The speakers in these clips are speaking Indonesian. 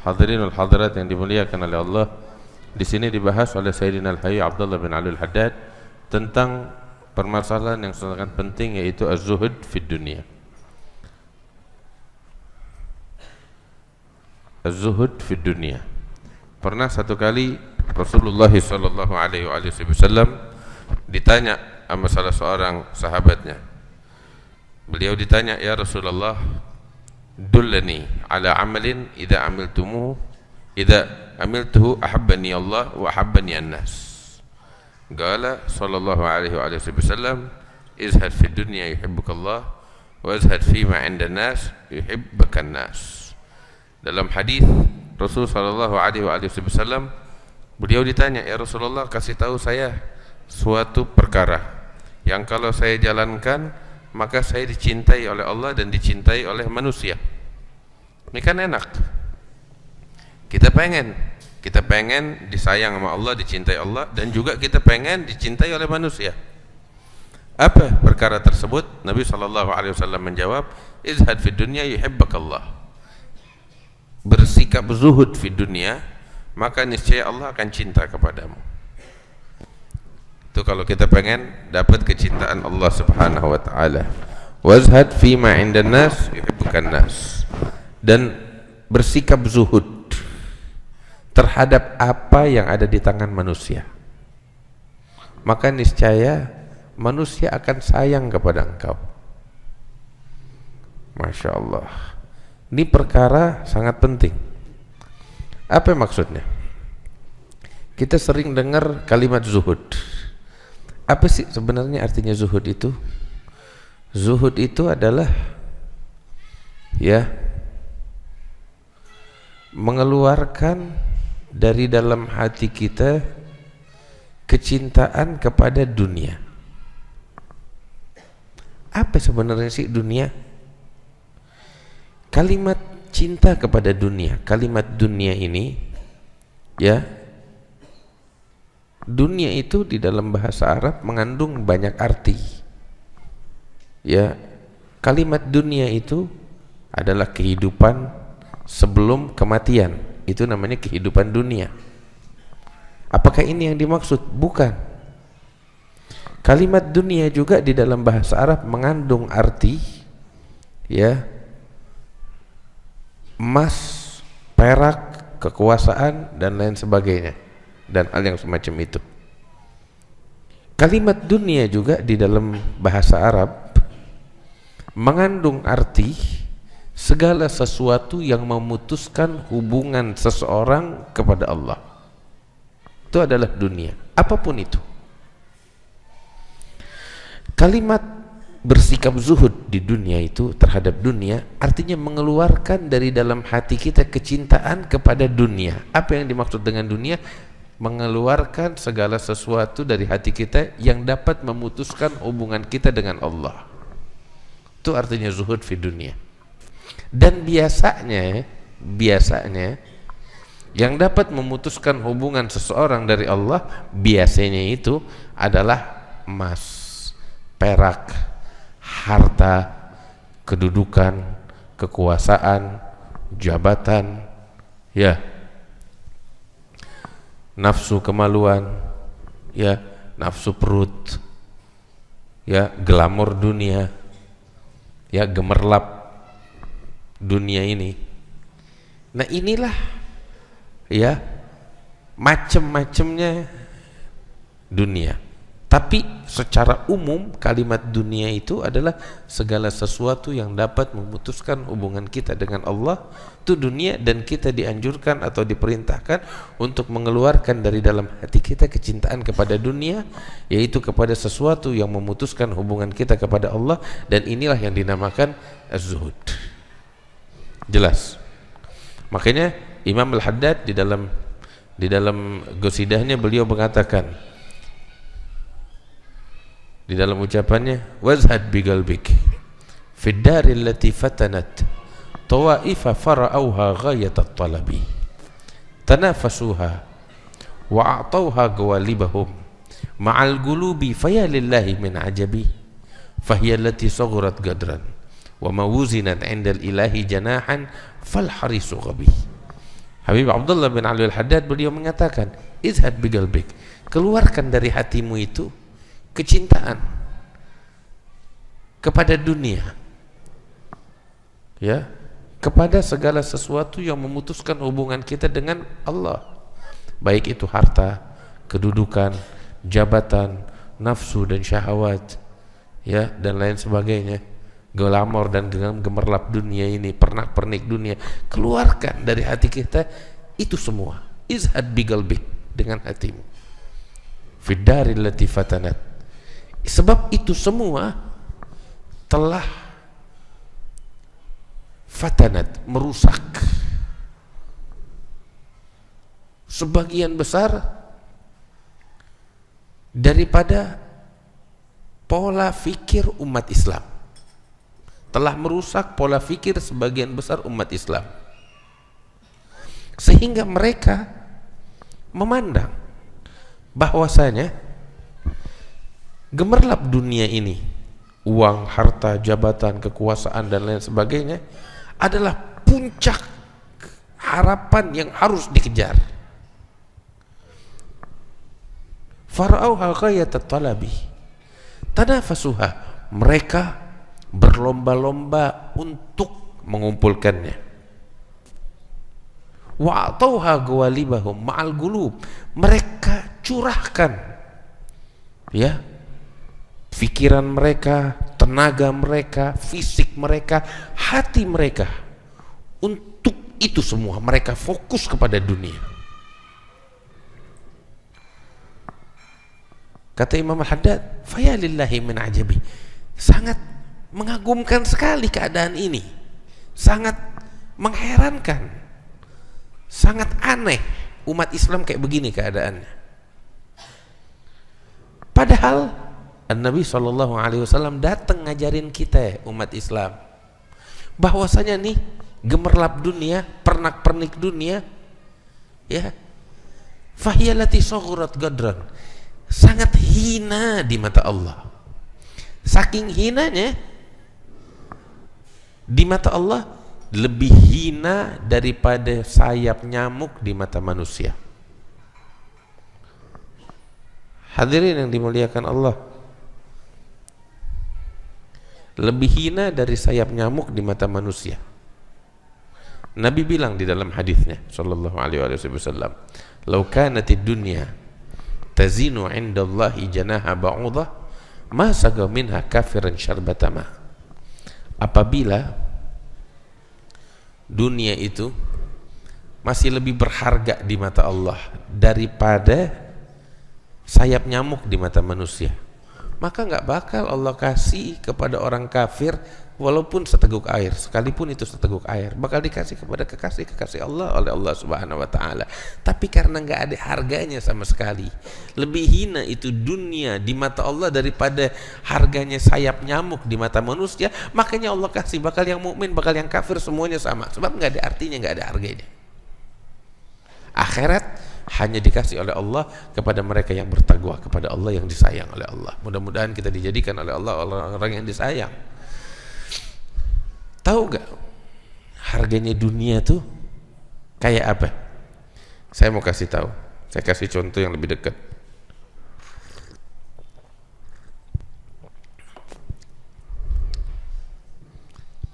Hadirin wal hadirat yang dimuliakan oleh Allah, di sini dibahas oleh Sayyidina Al-Hayy Abdullah bin Ali Al-Haddad tentang permasalahan yang sangat penting, yaitu az-zuhud fid dunia. Az-zuhud fid dunia. Pernah satu kali Rasulullah sallallahu alaihi wasallam ditanya sama salah seorang sahabatnya. Beliau ditanya, "Ya Rasulullah, dullani ala amalin idza amiltuhu ahabbani Allah wa ahabbani an-nas." Qala sallallahu alaihi wasallam, "Izhad fid dunya yuhibbukallah wa izhad fima 'inda an-nas yuhibbukan nas." Dalam hadis Rasul sallallahu alaihi wasallam, beliau ditanya, "Ya Rasulullah, kasih tahu saya suatu perkara yang kalau saya jalankan maka saya dicintai oleh Allah dan dicintai oleh manusia." Ini kan enak. Kita pengen disayang sama Allah, dicintai Allah, dan juga kita pengen dicintai oleh manusia. Apa perkara tersebut? Nabi sallallahu alaihi wasallam menjawab, "Izhad fid dunya yuhibbukallah." Bersikap zuhud fid dunya, maka niscaya Allah akan cinta kepadamu. Itu kalau kita pengen dapat kecintaan Allah Subhanahu wa taala. Wazhad fima 'indan nas yuhibbukan nas. Dan bersikap zuhud terhadap apa yang ada di tangan manusia, maka niscaya manusia akan sayang kepada engkau. Masya Allah, ini perkara sangat penting. Apa maksudnya? Kita sering dengar kalimat zuhud. Apa sih sebenarnya artinya zuhud itu? Zuhud itu adalah mengeluarkan dari dalam hati kita kecintaan kepada dunia. Apa sebenarnya sih dunia? Kalimat cinta kepada dunia, kalimat dunia ini, dunia itu di dalam bahasa Arab mengandung banyak arti. Kalimat dunia itu adalah kehidupan sebelum kematian. Itu namanya kehidupan dunia. Apakah ini yang dimaksud? Bukan. Kalimat dunia juga di dalam bahasa Arab mengandung arti emas, perak, kekuasaan, dan lain sebagainya, dan hal yang semacam itu. Kalimat dunia juga di dalam bahasa Arab mengandung arti segala sesuatu yang memutuskan hubungan seseorang kepada Allah. Itu adalah dunia, apapun itu. Kalimat bersikap zuhud di dunia itu terhadap dunia artinya mengeluarkan dari dalam hati kita kecintaan kepada dunia. Apa yang dimaksud dengan dunia? Mengeluarkan segala sesuatu dari hati kita yang dapat memutuskan hubungan kita dengan Allah. Itu artinya zuhud fi dunia. Dan biasanya yang dapat memutuskan hubungan seseorang dari Allah biasanya itu adalah emas, perak, harta, kedudukan, kekuasaan, jabatan, nafsu kemaluan, nafsu perut, glamor dunia, gemerlap dunia ini. Nah, inilah macam-macamnya dunia. Tapi secara umum kalimat dunia itu adalah segala sesuatu yang dapat memutuskan hubungan kita dengan Allah, itu dunia. Dan kita dianjurkan atau diperintahkan untuk mengeluarkan dari dalam hati kita kecintaan kepada dunia, yaitu kepada sesuatu yang memutuskan hubungan kita kepada Allah. Dan inilah yang dinamakan az-zuhud. Jelas. Makanya Imam Al-Haddad di dalam gosidahnya beliau mengatakan di dalam ucapannya, wazhad biqalbik fid daril lati fatanat tawaifa fara'auha ghayatat talabi tanafasuha wa a'tauha gawalibahum ma'al gulubi fayalillahi min ajabi fahiya allati saghurat gadran wa mawuzinat 'indal ilahi janahan fal harisu ghabi. Habib Abdullah bin Ali al-Haddad beliau mengatakan, izhad biqalbik, keluarkan dari hatimu itu kecintaan kepada dunia, ya, kepada segala sesuatu yang memutuskan hubungan kita dengan Allah, baik itu harta, kedudukan, jabatan, nafsu dan syahwat, ya, dan lain sebagainya, glamor dan gemerlap dunia ini, pernak-pernik dunia. Keluarkan dari hati kita itu semua. Izhad biqalbik, dengan hatimu. Fid-daril lati fatanat. Sebab itu semua telah fatanat, merusak sebagian besar daripada pola fikir umat Islam. Telah merusak pola fikir sebagian besar umat Islam, sehingga mereka memandang bahwasanya gemerlap dunia ini, uang, harta, jabatan, kekuasaan dan lain sebagainya adalah puncak harapan yang harus dikejar. Farauha ghayatat talabi tanafasuha, mereka berlomba-lomba untuk mengumpulkannya. Wa'tauha gawalibahum ma'al gulub, mereka curahkan, ya, pikiran mereka, tenaga mereka, fisik mereka, hati mereka untuk itu semua. Mereka fokus kepada dunia. Kata Imam Al-Haddad, fayalillahi min ajabi, sangat mengagumkan sekali keadaan ini, sangat mengherankan, sangat aneh umat Islam kayak begini keadaannya. Padahal Nabi SAW datang ngajarin kita umat Islam bahwasanya nih gemerlap dunia, pernak-pernik dunia, ya, fahiyalati saghurat gadran, sangat hina di mata Allah. Saking hinanya di mata Allah, lebih hina daripada sayap nyamuk di mata manusia. Hadirin yang dimuliakan Allah, lebih hina dari sayap nyamuk di mata manusia. Nabi bilang di dalam hadisnya sallallahu alaihi wasallam, "Lau kanatid dunya tazinu 'indallahi janaha ba'udah, ma saga minha kafiran syarbatama." Apabila dunia itu masih lebih berharga di mata Allah daripada sayap nyamuk di mata manusia, maka nggak bakal Allah kasih kepada orang kafir walaupun seteguk air, sekalipun itu seteguk air, bakal dikasih kepada kekasih Allah oleh Allah Subhanahu wa taala. Tapi karena nggak ada harganya sama sekali, lebih hina itu dunia di mata Allah daripada harganya sayap nyamuk di mata manusia, makanya Allah kasih, bakal yang mukmin, bakal yang kafir semuanya sama, sebab nggak ada artinya, nggak ada harganya. Akhirat hanya dikasih oleh Allah kepada mereka yang bertakwa kepada Allah, yang disayang oleh Allah. Mudah-mudahan kita dijadikan oleh Allah orang-orang yang disayang. Tahu gak harganya dunia tuh kayak apa? Saya mau kasih tahu. Saya kasih contoh yang lebih dekat.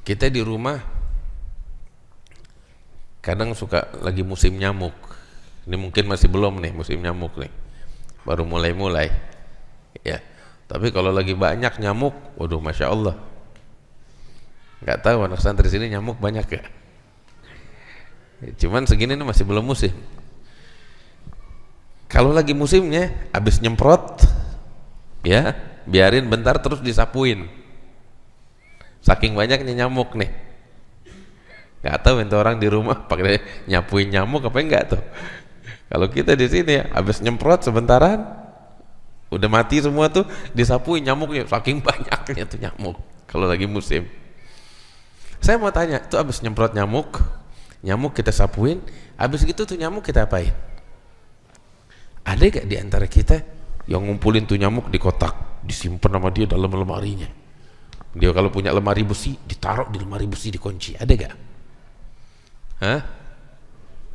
Kita di rumah kadang suka lagi musim nyamuk. Ini mungkin masih belum nih musim nyamuk nih, baru mulai-mulai, ya. Tapi kalau lagi banyak nyamuk, waduh, masya Allah. Nggak tahu anak santri sini nyamuk banyak gak? Cuman segini nih masih belum musim. Kalau lagi musimnya, habis nyemprot, ya, biarin bentar terus disapuin. Saking banyaknya nyamuk nih. Nggak tahu itu orang di rumah pakai nyapuin nyamuk apa enggak tuh. Kalau kita di sini ya, habis nyemprot sebentaran, udah mati semua tuh, disapuin nyamuknya, saking banyaknya tuh nyamuk. Kalau lagi musim. Saya mau tanya, tuh habis nyemprot nyamuk kita sapuin, habis gitu tuh nyamuk kita apain? Ada gak di antara kita yang ngumpulin tuh nyamuk di kotak, disimpan sama dia dalam lemarinya? Dia kalau punya lemari besi, ditaruh di lemari besi, dikunci. Ada gak? Hah?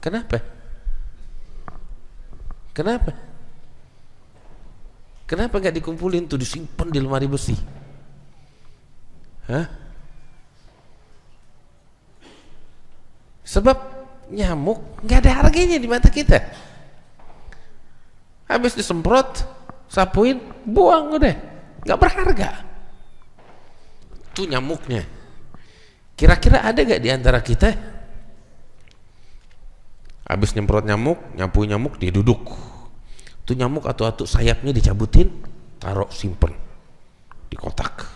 Kenapa? Kenapa? Kenapa nggak dikumpulin tuh, disimpan di lemari besi? Hah? Sebab nyamuk nggak ada harganya di mata kita. Habis disemprot, sapuin, buang udah, nggak berharga. Tuh nyamuknya. Kira-kira ada nggak di antara kita? Habis nyemprot nyamuk, nyapu nyamuk, dia duduk. Tuh nyamuk atau sayapnya dicabutin, taruh, simpen di kotak.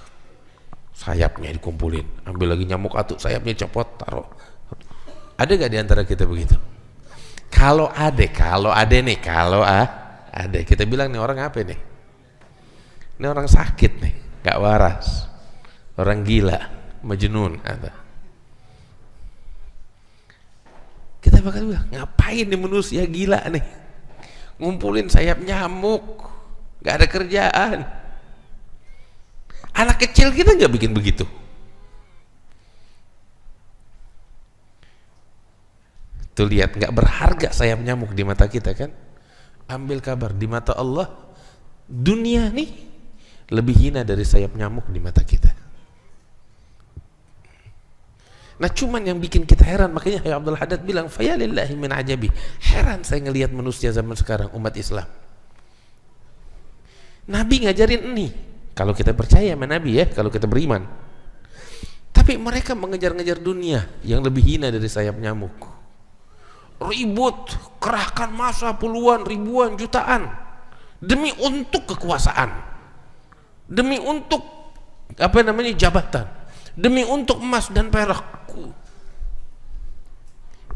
Sayapnya dikumpulin, ambil lagi nyamuk atau sayapnya copot, taruh. Ada gak di antara kita begitu? Kalau ada kita bilang nih orang apa nih? Ini orang sakit nih, gak waras, orang gila, majnun. Kita bakal bilang, ngapain nih manusia gila nih, ngumpulin sayap nyamuk, gak ada kerjaan. Anak kecil kita gak bikin begitu. Tuh lihat, nggak berharga sayap nyamuk di mata kita kan? Ambil kabar, di mata Allah dunia nih lebih hina dari sayap nyamuk di mata kita. Nah cuman yang bikin kita heran, makanya Syekh Abdul Haddad bilang, fayalillahi min ajabi, heran saya ngelihat manusia zaman sekarang, umat Islam. Nabi ngajarin ini, kalau kita percaya sama Nabi ya, kalau kita beriman. Tapi mereka mengejar-ngejar dunia yang lebih hina dari sayap nyamuk. Ribut, kerahkan massa puluhan, ribuan, jutaan demi untuk kekuasaan, demi untuk jabatan, demi untuk emas dan perak.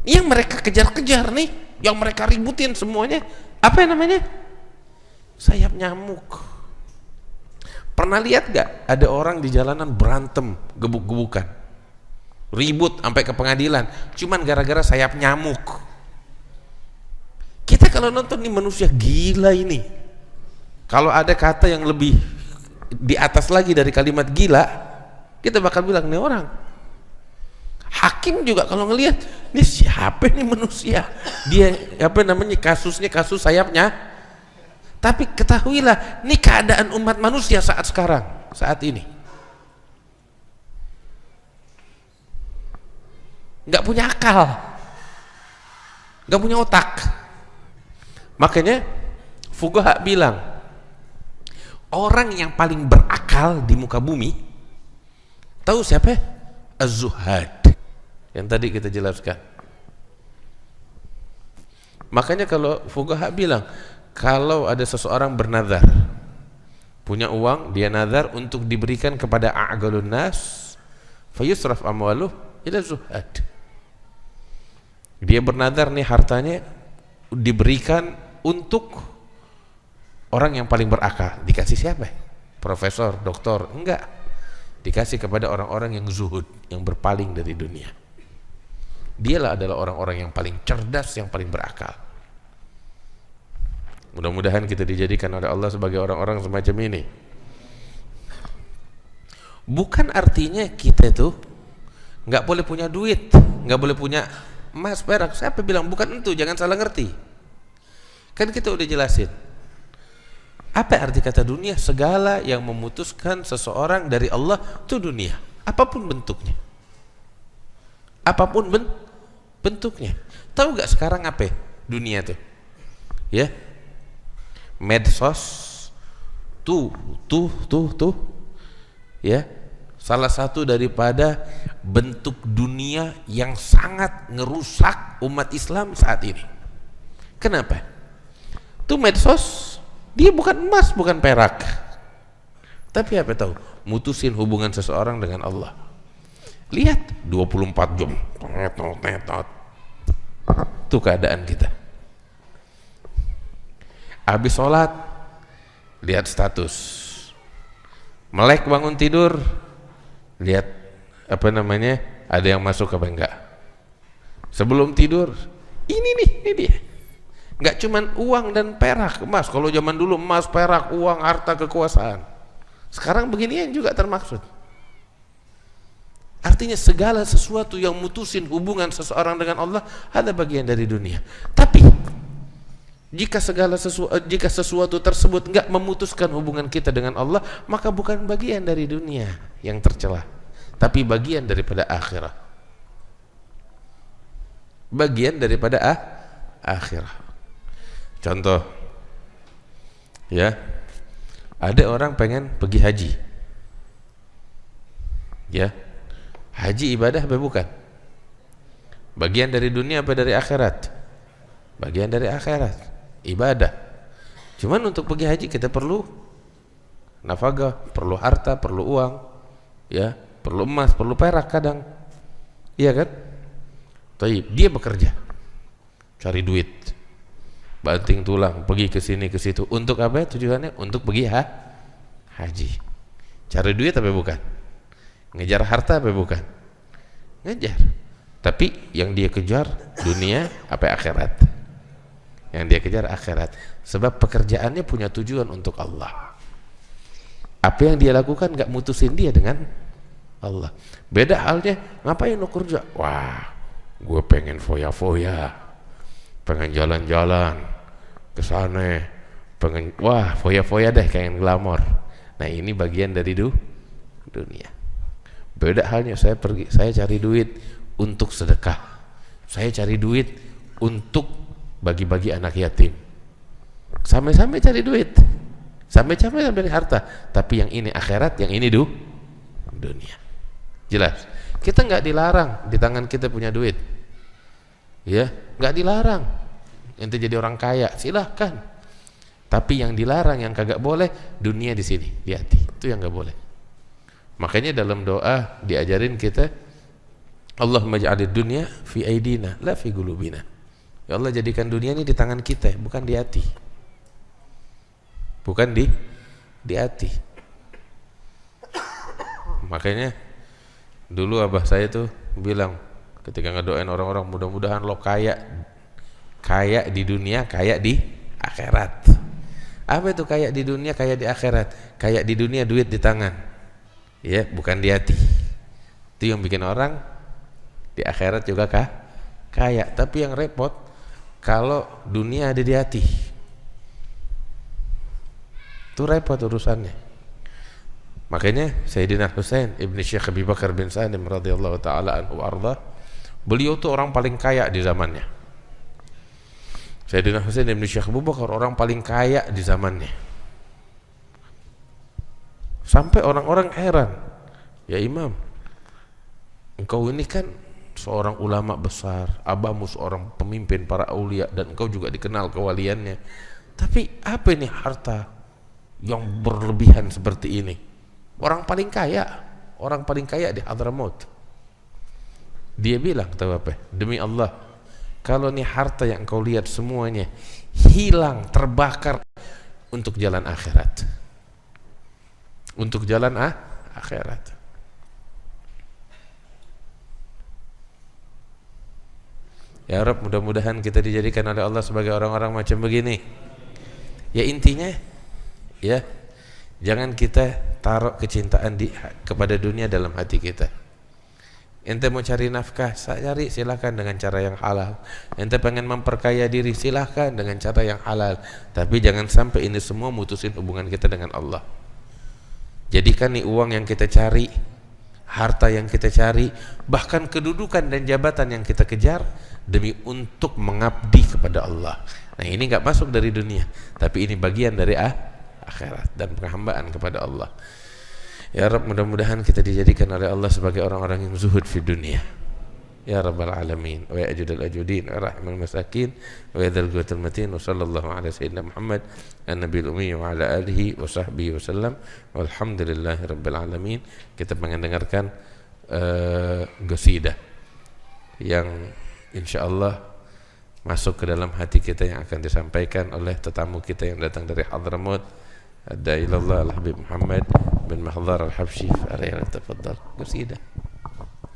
Yang mereka kejar-kejar nih, yang mereka ributin semuanya, sayap nyamuk. Pernah lihat gak ada orang di jalanan berantem, gebuk-gebukan, ribut sampai ke pengadilan cuman gara-gara sayap nyamuk? Kita kalau nonton nih, manusia gila ini. Kalau ada kata yang lebih di atas lagi dari kalimat gila, kita bakal bilang nih orang. Hakim juga kalau ngelihat, ini siapa nih manusia? Dia kasusnya kasus sayapnya. Tapi ketahuilah, ini keadaan umat manusia saat sekarang, saat ini. Nggak punya akal, nggak punya otak. Makanya fuqaha bilang, orang yang paling berakal di muka bumi, tahu siapa? Az-zuhad, yang tadi kita jelaskan. Makanya kalau fuqaha bilang, kalau ada seseorang bernazar, punya uang, dia nazar untuk diberikan kepada a'galun nas, fayusraf amwaluh ila zuhad. Dia bernazar nih, hartanya diberikan untuk orang yang paling berakal. Dikasih siapa? Profesor, doktor? Enggak, dikasih kepada orang-orang yang zuhud, yang berpaling dari dunia. Dialah adalah orang-orang yang paling cerdas, yang paling berakal. Mudah-mudahan kita dijadikan oleh Allah sebagai orang-orang semacam ini. Bukan artinya kita tuh nggak boleh punya duit, nggak boleh punya emas, perak. Siapa bilang? Bukan itu, jangan salah ngerti. Kan kita udah jelasin apa arti kata dunia. Segala yang memutuskan seseorang dari Allah itu dunia, apapun bentuknya, apapun bentuknya. Tahu gak sekarang apa dunia tuh? Ya, medsos tuh ya, salah satu daripada bentuk dunia yang sangat ngerusak umat Islam saat ini. Kenapa? Tuh medsos, dia bukan emas, bukan perak, tapi apa tahu? Mutusin hubungan seseorang dengan Allah. Lihat 24 jam tuh keadaan kita. Habis sholat, lihat status. Melek bangun tidur, lihat ada yang masuk apa enggak. Sebelum tidur, ini dia. Enggak cuman uang dan perak, emas. Kalau zaman dulu emas, perak, uang, harta, kekuasaan. Sekarang beginian juga termaksud. Artinya segala sesuatu yang mutusin hubungan seseorang dengan Allah ada bagian dari dunia. Tapi jika sesuatu tersebut enggak memutuskan hubungan kita dengan Allah, maka bukan bagian dari dunia yang tercela, tapi bagian daripada akhirat. Bagian daripada akhirat. Contoh, ya, ada orang pengen pergi haji, ya. Haji ibadah apa bukan? Bagian dari dunia apa dari akhirat? Bagian dari akhirat, ibadah. Cuman untuk pergi haji kita perlu nafkah, perlu harta, perlu uang, ya, perlu emas, perlu perak kadang, iya kan? Tapi dia bekerja, cari duit, banting tulang, pergi ke sini ke situ. Untuk apa tujuannya? Untuk pergi haji. Cari duit apa bukan? Ngejar harta apa bukan? Ngejar. Tapi yang dia kejar dunia apa akhirat? Yang dia kejar akhirat. Sebab pekerjaannya punya tujuan untuk Allah. Apa yang dia lakukan gak mutusin dia dengan Allah. Beda halnya, ngapain lo kerja? Wah, gue pengen foya-foya, pengen jalan-jalan ke sana, pengen, wah, foya-foya deh, kayak glamor. Nah, ini bagian dari dunia. Beda halnya, saya cari duit untuk sedekah, saya cari duit untuk bagi-bagi anak yatim. Sama-sama cari duit, sama-sama dari harta, tapi yang ini akhirat, yang ini dunia. Jelas, kita nggak dilarang di tangan kita punya duit, ya, nggak dilarang ente jadi orang kaya, silahkan. Tapi yang dilarang, yang kagak boleh, dunia di sini, di hati, itu yang nggak boleh. Makanya dalam doa diajarin kita, Allahumma ja'alid dunya fi aidina la fi qulubina. Ya Allah, jadikan dunia ini di tangan kita, bukan di hati. Bukan di hati. Makanya dulu abah saya tuh bilang ketika ngedoain orang-orang, mudah-mudahan lo kaya di dunia, kaya di akhirat. Apa itu kaya di dunia, kaya di akhirat? Kaya di dunia duit di tangan, ya, bukan di hati. Itu yang bikin orang di akhirat juga kaya. Tapi yang repot kalau dunia ada di hati, itu repot urusannya. Makanya Sayyidina Husain ibni Syekh Abi Bakar bin Salim radhiyallahu ta'ala anhu arda, beliau tuh orang paling kaya di zamannya. Sayyidina Husain ibni Syekh Abu Bakar orang paling kaya di zamannya. Sampai orang-orang heran, ya Imam, engkau ini kan seorang ulama besar, abahmu seorang pemimpin para aulia, dan engkau juga dikenal kewaliannya. Tapi apa ini harta yang berlebihan seperti ini? Orang paling kaya di Hadramaut. Dia bilang, tahu apa? Demi Allah, kalau ini harta yang engkau lihat semuanya hilang, terbakar untuk jalan akhirat. Untuk jalan akhirat. Ya Rabb, mudah-mudahan kita dijadikan oleh Allah sebagai orang-orang macam begini. Ya intinya, ya, jangan kita taruh kecintaan kepada dunia dalam hati kita. Ente mau cari nafkah, cari, silahkan dengan cara yang halal. Ente pengen memperkaya diri, silahkan dengan cara yang halal. Tapi jangan sampai ini semua mutusin hubungan kita dengan Allah. Jadikan nih uang yang kita cari, harta yang kita cari, bahkan kedudukan dan jabatan yang kita kejar demi untuk mengabdi kepada Allah. Nah, ini enggak masuk dari dunia, tapi ini bagian dari akhirat dan penghambaan kepada Allah. Ya Rabb, mudah-mudahan kita dijadikan oleh Allah sebagai orang-orang yang zuhud di dunia. Ya Rabbal Alamin, wa ya ajudal ajudin, wa rahmal masakin, wa ya dzal quwwatil matin, wa sallallahu ala sayyidina Muhammad an-nabiyil ummi wa ala alihi wa sahbihi wasallam, walhamdulillahi rabbil alamin. Kita pengen dengarkan qasidah yang insyaallah masuk ke dalam hati kita, yang akan disampaikan oleh tetamu kita yang datang dari Hadramaut, ada ilallah al-Habib Muhammad bin Mahdhar al-Habsyi. Tafaddal qasidah.